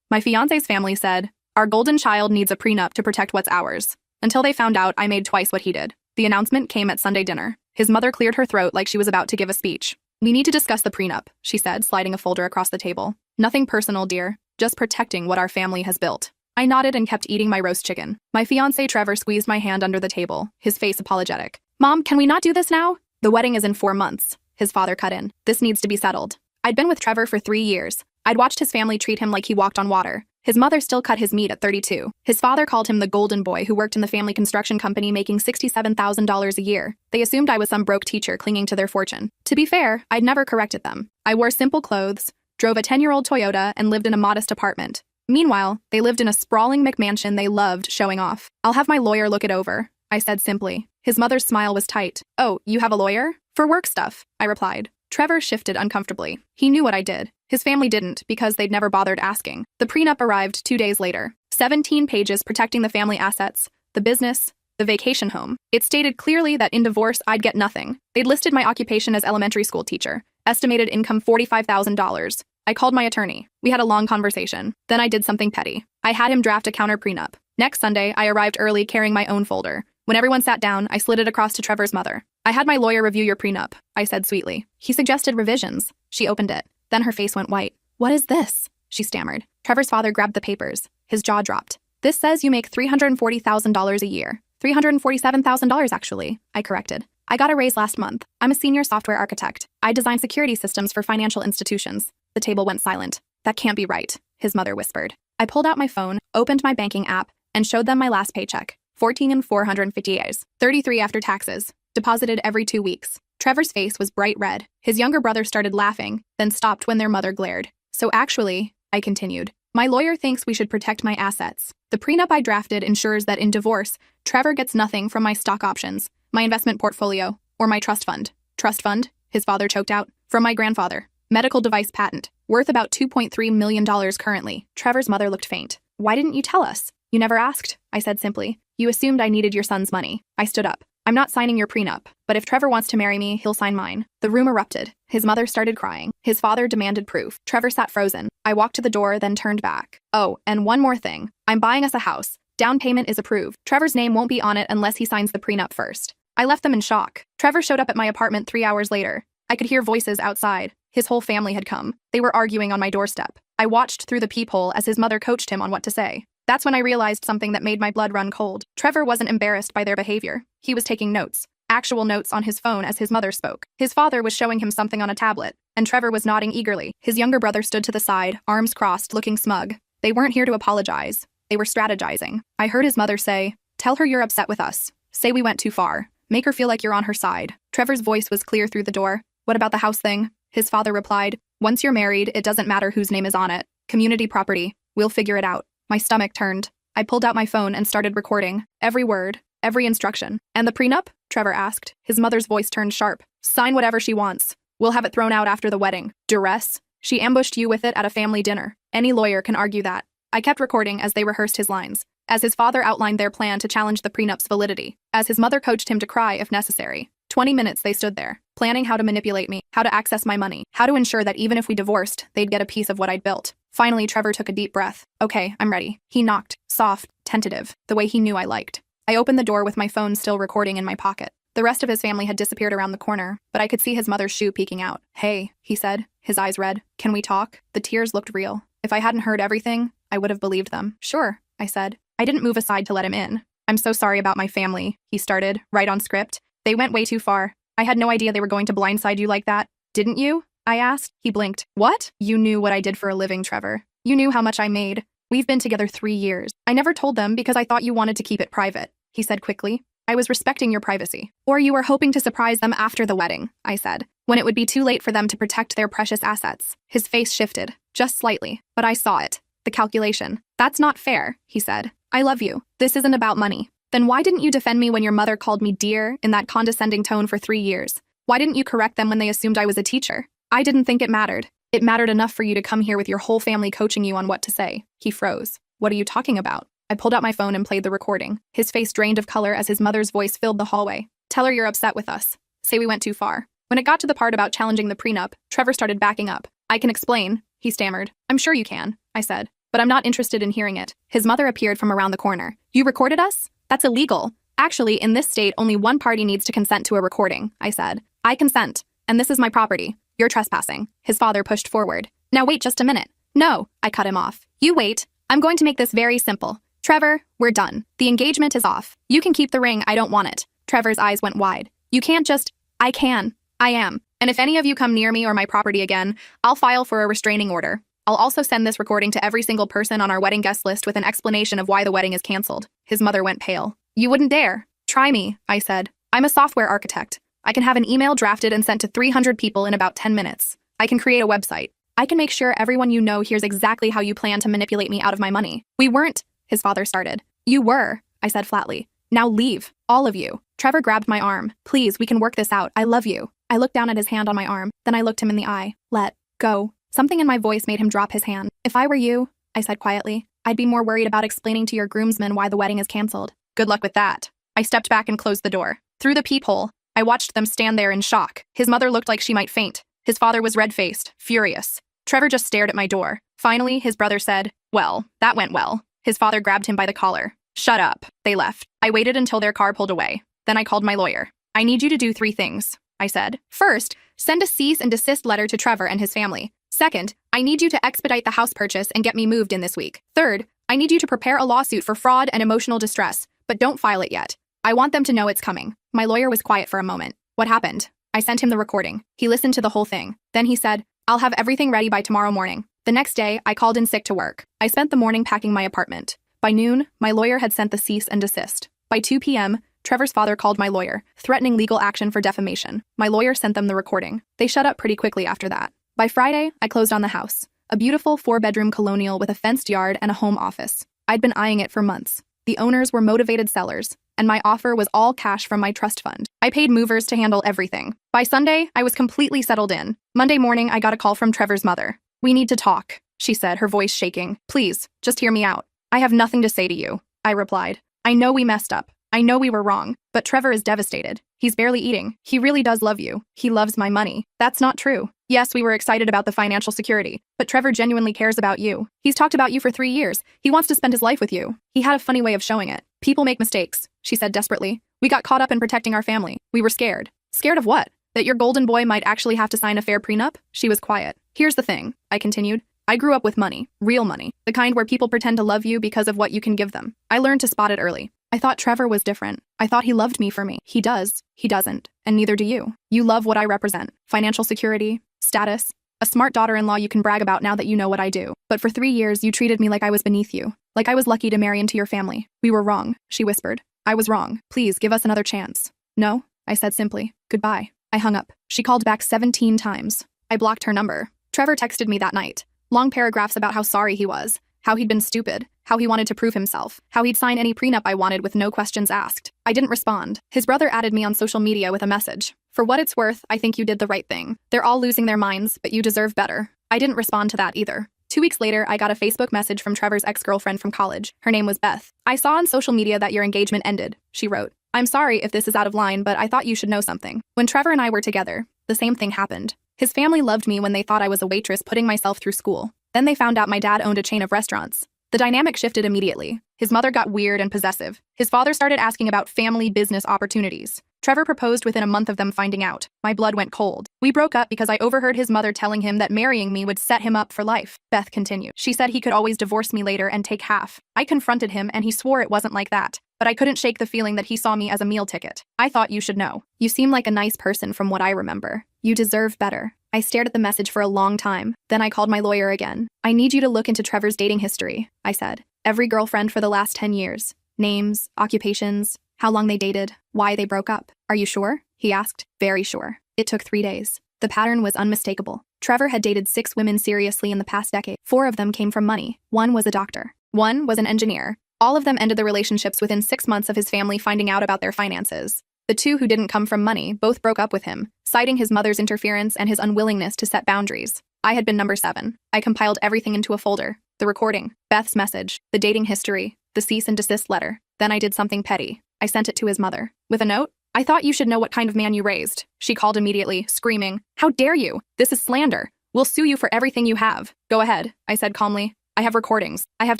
My fiancé's family said, "Our golden child needs a prenup to protect what's ours." Until they found out I made twice what he did. The announcement came at Sunday dinner. His mother cleared her throat like she was about to give a speech. "We need to discuss the prenup," she said, sliding a folder across the table. "Nothing personal, dear. Just protecting what our family has built." I nodded and kept eating my roast chicken. My fiancé Trevor squeezed my hand under the table, his face apologetic. "Mom, can we not do this now?" "The wedding is in 4 months," his father cut in. "This needs to be settled." I'd been with Trevor for 3 years. I'd watched his family treat him like he walked on water. His mother still cut his meat at 32. His father called him the golden boy who worked in the family construction company making $67,000 a year. They assumed I was some broke teacher clinging to their fortune. To be fair, I'd never corrected them. I wore simple clothes, drove a 10-year-old Toyota, and lived in a modest apartment. Meanwhile, they lived in a sprawling McMansion they loved showing off. "I'll have my lawyer look it over," I said simply. His mother's smile was tight. "Oh, you have a lawyer?" "For work stuff," I replied. Trevor shifted uncomfortably. He knew what I did. His family didn't, because they'd never bothered asking. The prenup arrived 2 days later. 17 pages protecting the family assets, the business, the vacation home. It stated clearly that in divorce, I'd get nothing. They'd listed my occupation as elementary school teacher. Estimated income $45,000. I called my attorney. We had a long conversation. Then I did something petty. I had him draft a counter prenup. Next Sunday, I arrived early carrying my own folder. When everyone sat down, I slid it across to Trevor's mother. "I had my lawyer review your prenup," I said sweetly. "He suggested revisions." She opened it. Then her face went white. "What is this?" she stammered. Trevor's father grabbed the papers. His jaw dropped. "This says you make $340,000 a year. $347,000 actually," I corrected. "I got a raise last month. I'm a senior software architect. I design security systems for financial institutions." The table went silent. "That can't be right," his mother whispered. I pulled out my phone, opened my banking app, and showed them my last paycheck. 14,450 33 after taxes, deposited every 2 weeks. Trevor's face was bright red. His younger brother started laughing, then stopped when their mother glared. "So actually," I continued, "my lawyer thinks we should protect my assets. The prenup I drafted ensures that in divorce, Trevor gets nothing from my stock options, my investment portfolio, or my trust fund." "Trust fund?" his father choked out. "From my grandfather. Medical device patent, worth about $2.3 million currently." Trevor's mother looked faint. "Why didn't you tell us?" "You never asked," I said simply. "You assumed I needed your son's money." I stood up. "I'm not signing your prenup, but if Trevor wants to marry me, he'll sign mine." The room erupted. His mother started crying. His father demanded proof. Trevor sat frozen. I walked to the door, then turned back. "Oh, and one more thing. I'm buying us a house. Down payment is approved. Trevor's name won't be on it unless he signs the prenup first." I left them in shock. Trevor showed up at my apartment 3 hours later. I could hear voices outside. His whole family had come. They were arguing on my doorstep. I watched through the peephole as his mother coached him on what to say. That's when I realized something that made my blood run cold. Trevor wasn't embarrassed by their behavior. He was taking notes. Actual notes on his phone as his mother spoke. His father was showing him something on a tablet, and Trevor was nodding eagerly. His younger brother stood to the side, arms crossed, looking smug. They weren't here to apologize. They were strategizing. I heard his mother say, "Tell her you're upset with us. Say we went too far. Make her feel like you're on her side." Trevor's voice was clear through the door. "What about the house thing?" His father replied, "Once you're married, it doesn't matter whose name is on it. Community property. We'll figure it out." My stomach turned. I pulled out my phone and started recording. Every word, every instruction. "And the prenup?" Trevor asked. His mother's voice turned sharp. "Sign whatever she wants. We'll have it thrown out after the wedding." "Duress? She ambushed you with it at a family dinner. Any lawyer can argue that." I kept recording as they rehearsed his lines, as his father outlined their plan to challenge the prenup's validity, as his mother coached him to cry if necessary. 20 minutes they stood there, planning how to manipulate me, how to access my money, how to ensure that even if we divorced, they'd get a piece of what I'd built. Finally, Trevor took a deep breath. "Okay, I'm ready." He knocked, soft, tentative, the way he knew I liked. I opened the door with my phone still recording in my pocket. The rest of his family had disappeared around the corner, but I could see his mother's shoe peeking out. "Hey," he said, his eyes red. "Can we talk?" The tears looked real. If I hadn't heard everything, I would have believed them. "Sure," I said. I didn't move aside to let him in. "I'm so sorry about my family," he started, right on script. "They went way too far. I had no idea they were going to blindside you like that." "Didn't you?" I asked. He blinked. "What?" "You knew what I did for a living, Trevor. You knew how much I made. We've been together 3 years. I never told them because I thought you wanted to keep it private," he said quickly. "I was respecting your privacy." "Or you were hoping to surprise them after the wedding," I said, "when it would be too late for them to protect their precious assets." His face shifted, just slightly, but I saw it. The calculation. "That's not fair," he said. "I love you. This isn't about money." "Then why didn't you defend me when your mother called me dear in that condescending tone for 3 years? Why didn't you correct them when they assumed I was a teacher?" "I didn't think it mattered." "It mattered enough for you to come here with your whole family coaching you on what to say." He froze. "What are you talking about?" I pulled out my phone and played the recording. His face drained of color as his mother's voice filled the hallway. "Tell her you're upset with us. Say we went too far." When it got to the part about challenging the prenup, Trevor started backing up. "I can explain," he stammered. "I'm sure you can," I said. but I'm not interested in hearing it. His mother appeared from around the corner. You recorded us? That's illegal. Actually, in this state, only one party needs to consent to a recording, I said. I consent, and this is my property. You're trespassing. His father pushed forward. Now wait just a minute. No, I cut him off. You wait. I'm going to make this very simple. Trevor, we're done. The engagement is off. You can keep the ring, I don't want it. Trevor's eyes went wide. You can't just... I can. I am. And if any of you come near me or my property again, I'll file for a restraining order. I'll also send this recording to every single person on our wedding guest list with an explanation of why the wedding is canceled. His mother went pale. You wouldn't dare. Try me, I said. I'm a software architect. I can have an email drafted and sent to 300 people in about 10 minutes. I can create a website. I can make sure everyone you know hears exactly how you plan to manipulate me out of my money. We weren't, his father started. You were, I said flatly. Now leave, all of you. Trevor grabbed my arm. Please, we can work this out. I love you. I looked down at his hand on my arm. Then I looked him in the eye. Let go. Something in my voice made him drop his hand. If I were you, I said quietly, I'd be more worried about explaining to your groomsmen why the wedding is canceled. Good luck with that. I stepped back and closed the door. Through the peephole, I watched them stand there in shock. His mother looked like she might faint. His father was red-faced, furious. Trevor just stared at my door. Finally, his brother said, well, that went well. His father grabbed him by the collar. Shut up. They left. I waited until their car pulled away. Then I called my lawyer. I need you to do 3 things, I said. First, send a cease and desist letter to Trevor and his family. Second, I need you to expedite the house purchase and get me moved in this week. Third, I need you to prepare a lawsuit for fraud and emotional distress, but don't file it yet. I want them to know it's coming. My lawyer was quiet for a moment. What happened? I sent him the recording. He listened to the whole thing. Then he said, I'll have everything ready by tomorrow morning. The next day, I called in sick to work. I spent the morning packing my apartment. By noon, my lawyer had sent the cease and desist. By 2 p.m., Trevor's father called my lawyer, threatening legal action for defamation. My lawyer sent them the recording. They shut up pretty quickly after that. By Friday, I closed on the house. A beautiful 4-bedroom colonial with a fenced yard and a home office. I'd been eyeing it for months. The owners were motivated sellers, and my offer was all cash from my trust fund. I paid movers to handle everything. By Sunday, I was completely settled in. Monday morning, I got a call from Trevor's mother. We need to talk, she said, her voice shaking. Please, just hear me out. I have nothing to say to you, I replied. I know we messed up. I know we were wrong, but Trevor is devastated. He's barely eating. He really does love you. He loves my money. That's not true. Yes, we were excited about the financial security, but Trevor genuinely cares about you. He's talked about you for 3 years. He wants to spend his life with you. He had a funny way of showing it. People make mistakes, she said desperately. We got caught up in protecting our family. We were scared. Scared of what? That your golden boy might actually have to sign a fair prenup? She was quiet. Here's the thing, I continued. I grew up with money, real money, the kind where people pretend to love you because of what you can give them. I learned to spot it early. I thought Trevor was different. I thought he loved me for me. He does. He doesn't. And neither do you. You love what I represent. Financial security, status, a smart daughter-in-law you can brag about now that you know what I do. But for 3 years, you treated me like I was beneath you. Like I was lucky to marry into your family. We were wrong, she whispered. I was wrong. Please, give us another chance. No, I said simply. Goodbye. I hung up. She called back 17 times. I blocked her number. Trevor texted me that night. Long paragraphs about how sorry he was, how he'd been stupid, how he wanted to prove himself, how he'd sign any prenup I wanted with no questions asked. I didn't respond. His brother added me on social media with a message. For what it's worth, I think you did the right thing. They're all losing their minds, but you deserve better. I didn't respond to that either. 2 weeks later, I got a Facebook message from Trevor's ex-girlfriend from college. Her name was Beth. I saw on social media that your engagement ended, she wrote. I'm sorry if this is out of line, but I thought you should know something. When Trevor and I were together, the same thing happened. His family loved me when they thought I was a waitress putting myself through school. Then they found out my dad owned a chain of restaurants. The dynamic shifted immediately. His mother got weird and possessive. His father started asking about family business opportunities. Trevor proposed within a month of them finding out. My blood went cold. We broke up because I overheard his mother telling him that marrying me would set him up for life. Beth continued. She said he could always divorce me later and take half. I confronted him and he swore it wasn't like that. But I couldn't shake the feeling that he saw me as a meal ticket. I thought you should know. You seem like a nice person from what I remember. You deserve better. I stared at the message for a long time. Then I called my lawyer again. I need you to look into Trevor's dating history, I said. Every girlfriend for the last 10 years. Names, occupations, how long they dated, why they broke up. Are you sure? He asked. Very sure. It took 3 days. The pattern was unmistakable. Trevor had dated 6 women seriously in the past decade. 4 of them came from money. 1 was a doctor. 1 was an engineer. All of them ended the relationships within 6 months of his family finding out about their finances. The 2 who didn't come from money both broke up with him, citing his mother's interference and his unwillingness to set boundaries. I had been number 7. I compiled everything into a folder. The recording, Beth's message, the dating history, the cease and desist letter. Then I did something petty. I sent it to his mother. With a note, I thought you should know what kind of man you raised. She called immediately, screaming, How dare you? This is slander. We'll sue you for everything you have. Go ahead, I said calmly. I have recordings. I have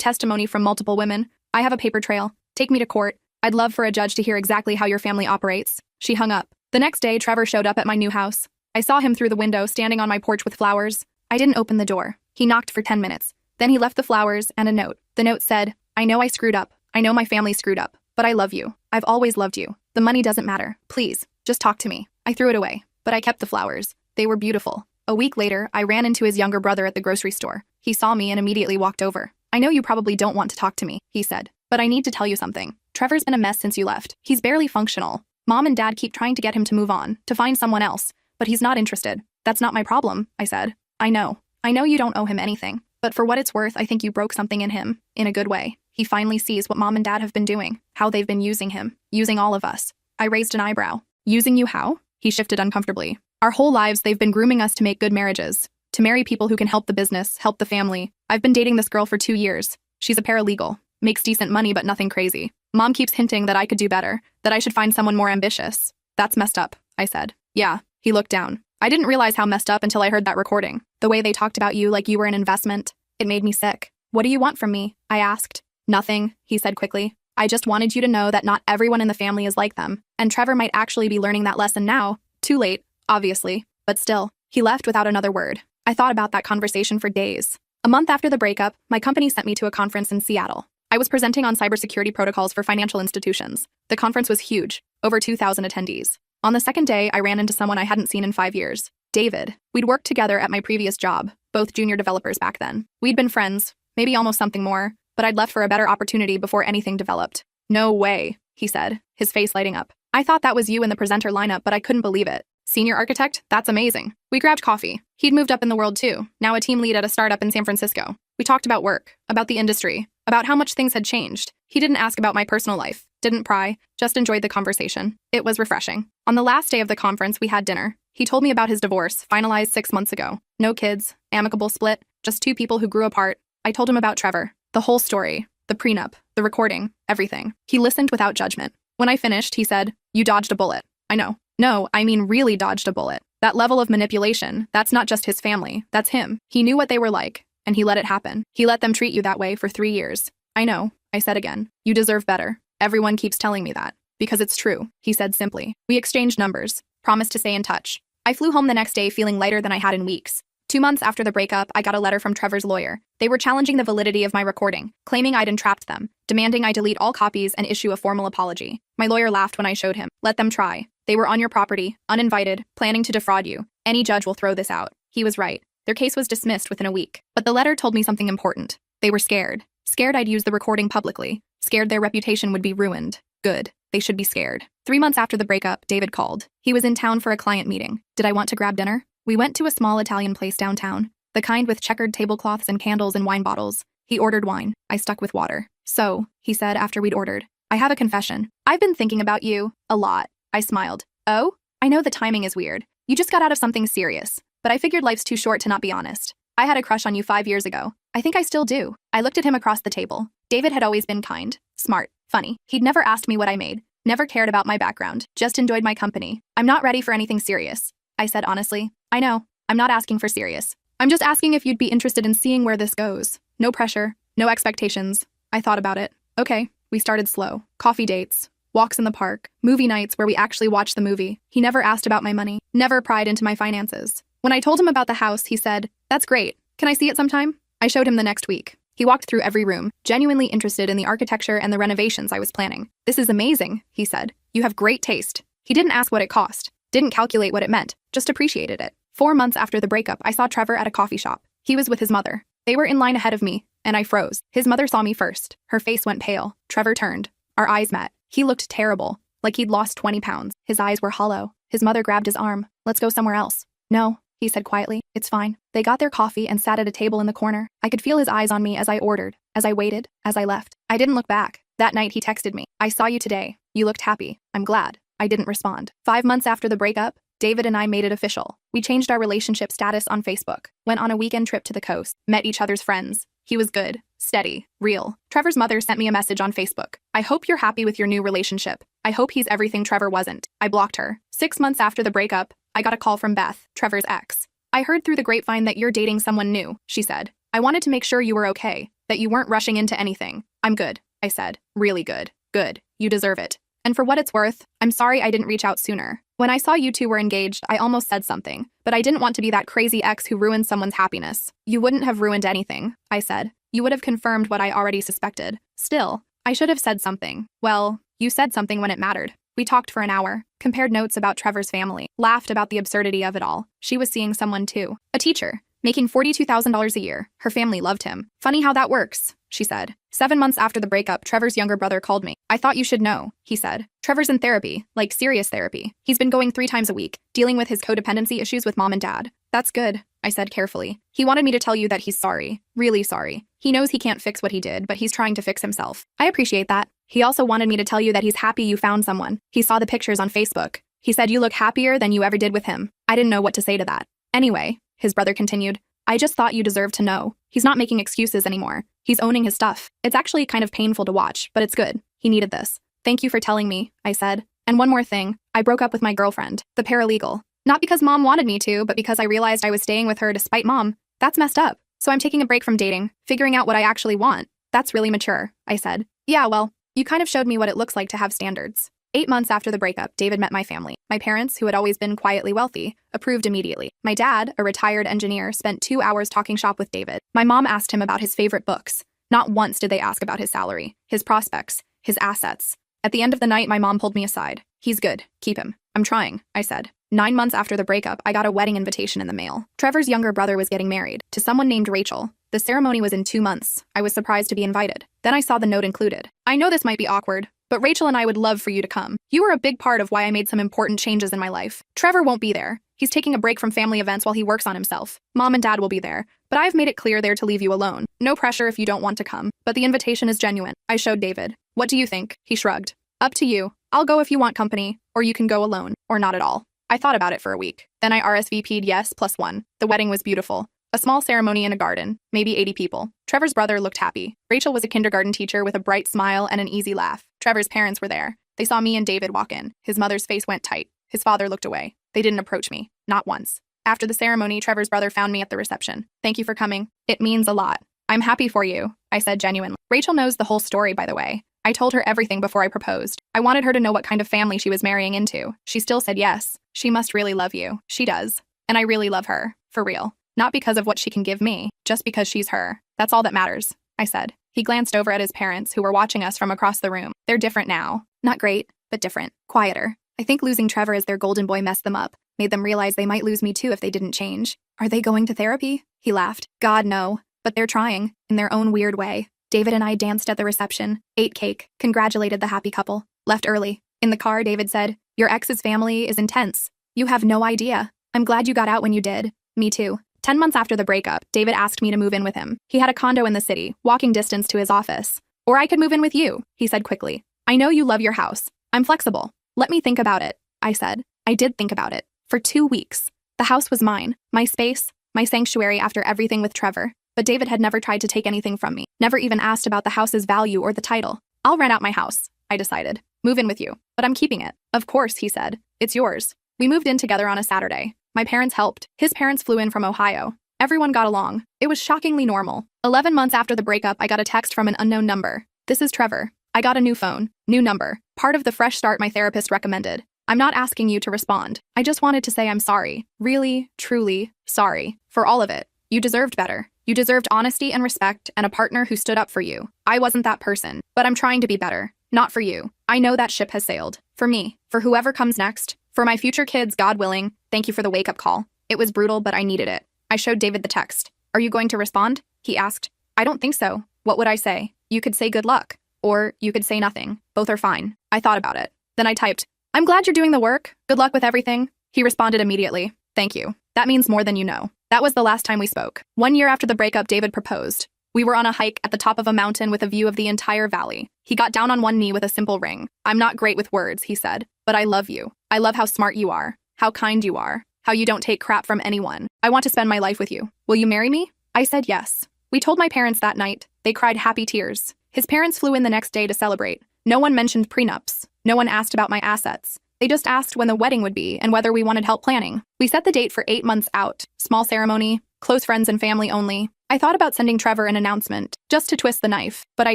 testimony from multiple women. I have a paper trail. Take me to court. I'd love for a judge to hear exactly how your family operates. She hung up. The next day, Trevor showed up at my new house. I saw him through the window, standing on my porch with flowers. I didn't open the door. He knocked for 10 minutes. Then he left the flowers and a note. The note said, I know I screwed up. I know my family screwed up. But I love you. I've always loved you. The money doesn't matter. Please, just talk to me. I threw it away, but I kept the flowers. They were beautiful. A week later, I ran into his younger brother at the grocery store. He saw me and immediately walked over. I know you probably don't want to talk to me, he said, but I need to tell you something. Trevor's been a mess since you left. He's barely functional. Mom and Dad keep trying to get him to move on, to find someone else, but he's not interested. That's not my problem, I said. I know you don't owe him anything, but for what it's worth, I think you broke something in him, in a good way. He finally sees what Mom and Dad have been doing, how they've been using him, using all of us. I raised an eyebrow. Using you how? He shifted uncomfortably. Our whole lives, they've been grooming us to make good marriages, to marry people who can help the business, help the family. I've been dating this girl for 2 years. She's a paralegal, makes decent money but nothing crazy. Mom keeps hinting that I could do better, that I should find someone more ambitious. That's messed up, I said. Yeah, he looked down. I didn't realize how messed up until I heard that recording. The way they talked about you like you were an investment. It made me sick. What do you want from me? I asked. Nothing, he said quickly. I just wanted you to know that not everyone in the family is like them, and Trevor might actually be learning that lesson now. Too late, obviously, but still. He left without another word. I thought about that conversation for days. A month after the breakup, my company sent me to a conference in Seattle. I was presenting on cybersecurity protocols for financial institutions. The conference was huge, over 2,000 attendees. On the second day, I ran into someone I hadn't seen in 5 years. David. We'd worked together at my previous job, both junior developers back then. We'd been friends, maybe almost something more, but I'd left for a better opportunity before anything developed. No way, he said, his face lighting up. I thought that was you in the presenter lineup, but I couldn't believe it. Senior architect? That's amazing. We grabbed coffee. He'd moved up in the world too, now a team lead at a startup in San Francisco. We talked about work, about the industry, about how much things had changed. He didn't ask about my personal life, didn't pry, just enjoyed the conversation. It was refreshing. On the last day of the conference, we had dinner. He told me about his divorce, finalized 6 months ago. No kids, amicable split, just 2 people who grew apart. I told him about Trevor, the whole story, the prenup, the recording, everything. He listened without judgment. When I finished, he said, "You dodged a bullet." I know. No, I mean really dodged a bullet. That level of manipulation, that's not just his family, that's him. He knew what they were like, and he let it happen. He let them treat you that way for 3 years. I know, I said again. You deserve better. Everyone keeps telling me that. Because it's true, he said simply. We exchanged numbers, promised to stay in touch. I flew home the next day feeling lighter than I had in weeks. 2 months after the breakup, I got a letter from Trevor's lawyer. They were challenging the validity of my recording, claiming I'd entrapped them, demanding I delete all copies and issue a formal apology. My lawyer laughed when I showed him. Let them try. They were on your property, uninvited, planning to defraud you. Any judge will throw this out. He was right. Their case was dismissed within a week. But the letter told me something important. They were scared. Scared I'd use the recording publicly. Scared their reputation would be ruined. Good. They should be scared. 3 months after the breakup, David called. He was in town for a client meeting. Did I want to grab dinner? We went to a small Italian place downtown, the kind with checkered tablecloths and candles and wine bottles. He ordered wine. I stuck with water. So, he said after we'd ordered, I have a confession. I've been thinking about you a lot. I smiled. Oh? I know the timing is weird. You just got out of something serious, but I figured life's too short to not be honest. I had a crush on you 5 years ago. I think I still do. I looked at him across the table. David had always been kind, smart, funny. He'd never asked me what I made, never cared about my background, just enjoyed my company. I'm not ready for anything serious, I said honestly. I know. I'm not asking for serious. I'm just asking if you'd be interested in seeing where this goes. No pressure, no expectations. I thought about it. Okay, we started slow. Coffee dates, walks in the park, movie nights where we actually watched the movie. He never asked about my money, never pried into my finances. When I told him about the house, he said, "That's great. Can I see it sometime?" I showed him the next week. He walked through every room, genuinely interested in the architecture and the renovations I was planning. "This is amazing," he said. "You have great taste." He didn't ask what it cost, didn't calculate what it meant, just appreciated it. 4 months after the breakup, I saw Trevor at a coffee shop. He was with his mother. They were in line ahead of me, and I froze. His mother saw me first. Her face went pale. Trevor turned. Our eyes met. He looked terrible, like he'd lost 20 pounds. His eyes were hollow. His mother grabbed his arm. "Let's go somewhere else." "No," he said quietly. "It's fine." They got their coffee and sat at a table in the corner. I could feel his eyes on me as I ordered, as I waited, as I left. I didn't look back. That night he texted me. "I saw you today. You looked happy. I'm glad." I didn't respond. 5 months after the breakup, David and I made it official. We changed our relationship status on Facebook, went on a weekend trip to the coast, met each other's friends. He was good, steady, real. Trevor's mother sent me a message on Facebook. "I hope you're happy with your new relationship. I hope he's everything Trevor wasn't." I blocked her. 6 months after the breakup, I got a call from Beth, Trevor's ex. "I heard through the grapevine that you're dating someone new," she said. I wanted to make sure you were okay, that you weren't rushing into anything. I'm good, I said. Really good. Good. You deserve it. And for what it's worth, I'm sorry I didn't reach out sooner. When I saw you two were engaged, I almost said something, but I didn't want to be that crazy ex who ruined someone's happiness. You wouldn't have ruined anything, I said. You would have confirmed what I already suspected. Still, I should have said something. Well, you said something when it mattered. We talked for an hour, compared notes about Trevor's family, laughed about the absurdity of it all. She was seeing someone too. A teacher, making $42,000 a year. Her family loved him. Funny how that works, she said. 7 months after the breakup, Trevor's younger brother called me. I thought you should know, he said. Trevor's in therapy, like serious therapy. He's been going 3 times a week, dealing with his codependency issues with mom and dad. That's good, I said carefully. He wanted me to tell you that he's sorry. Really sorry. He knows he can't fix what he did, but he's trying to fix himself. I appreciate that. He also wanted me to tell you that he's happy you found someone. He saw the pictures on Facebook. He said you look happier than you ever did with him. I didn't know what to say to that. Anyway, his brother continued, I just thought you deserved to know. He's not making excuses anymore. He's owning his stuff. It's actually kind of painful to watch, but it's good. He needed this. Thank you for telling me, I said. And one more thing, I broke up with my girlfriend, the paralegal. Not because mom wanted me to, but because I realized I was staying with her despite mom. That's messed up. So I'm taking a break from dating, figuring out what I actually want. That's really mature, I said. Yeah, well, you kind of showed me what it looks like to have standards. 8 months after the breakup, David met my family. My parents, who had always been quietly wealthy, approved immediately. My dad, a retired engineer, spent 2 hours talking shop with David. My mom asked him about his favorite books. Not once did they ask about his salary, his prospects, his assets. At the end of the night, my mom pulled me aside. He's good. Keep him. I'm trying, I said. 9 months after the breakup, I got a wedding invitation in the mail. Trevor's younger brother was getting married to someone named Rachel. The ceremony was in 2 months. I was surprised to be invited. Then I saw the note included. I know this might be awkward, but Rachel and I would love for you to come. You were a big part of why I made some important changes in my life. Trevor won't be there. He's taking a break from family events while he works on himself. Mom and dad will be there, but I've made it clear they're to leave you alone. No pressure if you don't want to come, but the invitation is genuine. I showed David. What do you think? He shrugged. Up to you. I'll go if you want company, or you can go alone, or not at all. I thought about it for a week. Then I RSVP'd yes +1. The wedding was beautiful. A small ceremony in a garden, maybe 80 people. Trevor's brother looked happy. Rachel was a kindergarten teacher with a bright smile and an easy laugh. Trevor's parents were there. They saw me and David walk in. His mother's face went tight. His father looked away. They didn't approach me. Not once. After the ceremony, Trevor's brother found me at the reception. Thank you for coming. It means a lot. I'm happy for you, I said genuinely. Rachel knows the whole story, by the way. I told her everything before I proposed. I wanted her to know what kind of family she was marrying into. She still said yes. She must really love you. She does. And I really love her. For real. Not because of what she can give me, just because she's her. That's all that matters, I said. He glanced over at his parents, who were watching us from across the room. They're different now. Not great, but different. Quieter. I think losing Trevor as their golden boy messed them up. Made them realize they might lose me too if they didn't change. Are they going to therapy? He laughed. God, no. But they're trying, in their own weird way. David and I danced at the reception, ate cake, congratulated the happy couple, left early. In the car, David said, Your ex's family is intense. You have no idea. I'm glad you got out when you did. Me too. 10 months after the breakup, David asked me to move in with him. He had a condo in the city, walking distance to his office. Or I could move in with you, he said quickly. I know you love your house. I'm flexible. Let me think about it, I said. I did think about it. For 2 weeks. The house was mine, my space, my sanctuary after everything with Trevor. But David had never tried to take anything from me, never even asked about the house's value or the title. I'll rent out my house, I decided. Move in with you, but I'm keeping it. Of course, he said. It's yours. We moved in together on a Saturday. My parents helped. His parents flew in from Ohio. Everyone got along. It was shockingly normal. 11 months after the breakup, I got a text from an unknown number. This is Trevor. I got a new phone, new number, part of the fresh start my therapist recommended. I'm not asking you to respond. I just wanted to say I'm sorry. Really, truly, sorry. For all of it. You deserved better. You deserved honesty and respect and a partner who stood up for you. I wasn't that person, but I'm trying to be better. Not for you. I know that ship has sailed. For me. For whoever comes next. For my future kids, God willing. Thank you for the wake-up call. It was brutal, but I needed it. I showed David the text. Are you going to respond? He asked. I don't think so. What would I say? You could say good luck. Or you could say nothing. Both are fine. I thought about it. Then I typed, I'm glad you're doing the work. Good luck with everything. He responded immediately. Thank you. That means more than you know. That was the last time we spoke. 1 year after the breakup, David proposed. We were on a hike at the top of a mountain with a view of the entire valley. He got down on one knee with a simple ring. I'm not great with words, he said, but I love you. I love how smart you are, how kind you are, how you don't take crap from anyone. I want to spend my life with you. Will you marry me? I said yes. We told my parents that night. They cried happy tears. His parents flew in the next day to celebrate. No one mentioned prenups. No one asked about my assets. They just asked when the wedding would be and whether we wanted help planning. We set the date for 8 months out. Small ceremony, Close friends and family only. I thought about sending Trevor an announcement, just to twist the knife, but I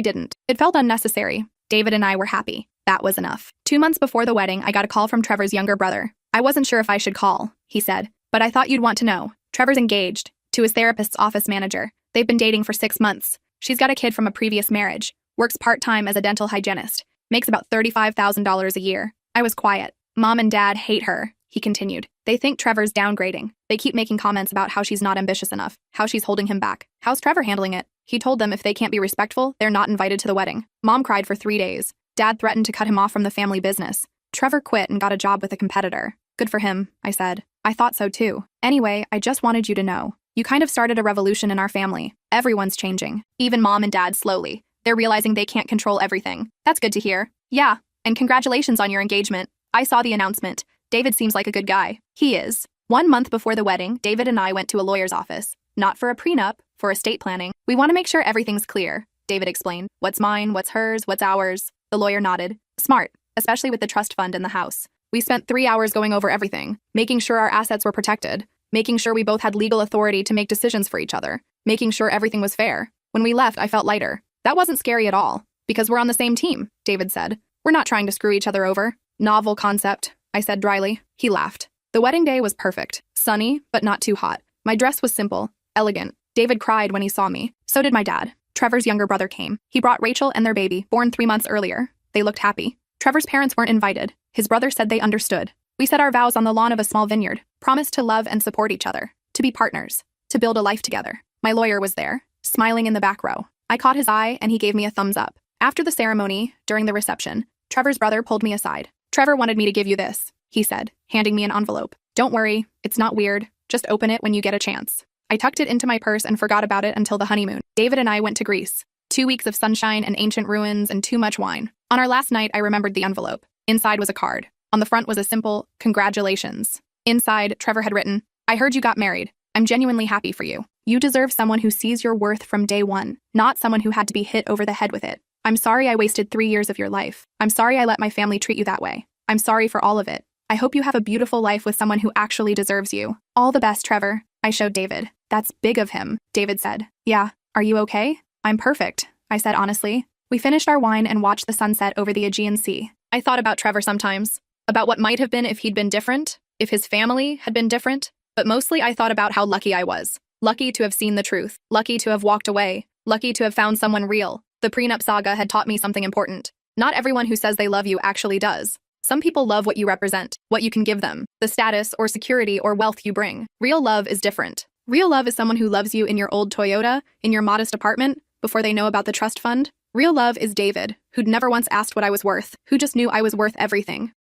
didn't. It felt unnecessary. David and I were happy. That was enough. 2 months before the wedding, I got a call from Trevor's younger brother. I wasn't sure if I should call, he said, but I thought you'd want to know. Trevor's engaged to his therapist's office manager. They've been dating for 6 months. She's got a kid from a previous marriage, works part-time as a dental hygienist, makes about $35,000 a year. I was quiet. Mom and Dad hate her, he continued. They think Trevor's downgrading. They keep making comments about how she's not ambitious enough, how she's holding him back. How's Trevor handling it? He told them if they can't be respectful, they're not invited to the wedding. Mom cried for 3 days. Dad threatened to cut him off from the family business. Trevor quit and got a job with a competitor. Good for him, I said. I thought so too. Anyway, I just wanted you to know. You kind of started a revolution in our family. Everyone's changing. Even Mom and Dad slowly. They're realizing they can't control everything. That's good to hear. Yeah, and congratulations on your engagement. I saw the announcement. David seems like a good guy. He is. 1 month before the wedding, David and I went to a lawyer's office. Not for a prenup, for estate planning. We want to make sure everything's clear, David explained. What's mine, what's hers, what's ours? The lawyer nodded. Smart, especially with the trust fund in the house. We spent 3 hours going over everything, making sure our assets were protected, making sure we both had legal authority to make decisions for each other, making sure everything was fair. When we left, I felt lighter. That wasn't scary at all, because we're on the same team, David said. We're not trying to screw each other over. Novel concept, I said dryly. He laughed. The wedding day was perfect. Sunny, but not too hot. My dress was simple, elegant. David cried when he saw me. So did my dad. Trevor's younger brother came. He brought Rachel and their baby, born 3 months earlier. They looked happy. Trevor's parents weren't invited. His brother said they understood. We said our vows on the lawn of a small vineyard, promised to love and support each other, to be partners, to build a life together. My lawyer was there, smiling in the back row. I caught his eye and he gave me a thumbs up. After the ceremony, during the reception, Trevor's brother pulled me aside. Trevor wanted me to give you this, he said, handing me an envelope. Don't worry, it's not weird. Just open it when you get a chance. I tucked it into my purse and forgot about it until the honeymoon. David and I went to Greece. 2 weeks of sunshine and ancient ruins and too much wine. On our last night, I remembered the envelope. Inside was a card. On the front was a simple, congratulations. Inside, Trevor had written, I heard you got married. I'm genuinely happy for you. You deserve someone who sees your worth from day one, not someone who had to be hit over the head with it. I'm sorry I wasted 3 years of your life. I'm sorry I let my family treat you that way. I'm sorry for all of it. I hope you have a beautiful life with someone who actually deserves you. All the best, Trevor. I showed David. That's big of him, David said. Yeah, are you okay? I'm perfect, I said honestly. We finished our wine and watched the sunset over the Aegean Sea. I thought about Trevor sometimes, about what might have been if he'd been different, if his family had been different, but mostly I thought about how lucky I was. Lucky to have seen the truth, lucky to have walked away, lucky to have found someone real. The prenup saga had taught me something important. Not everyone who says they love you actually does. Some people love what you represent, what you can give them, the status or security or wealth you bring. Real love is different. Real love is someone who loves you in your old Toyota, in your modest apartment, before they know about the trust fund. Real love is David, who'd never once asked what I was worth, who just knew I was worth everything.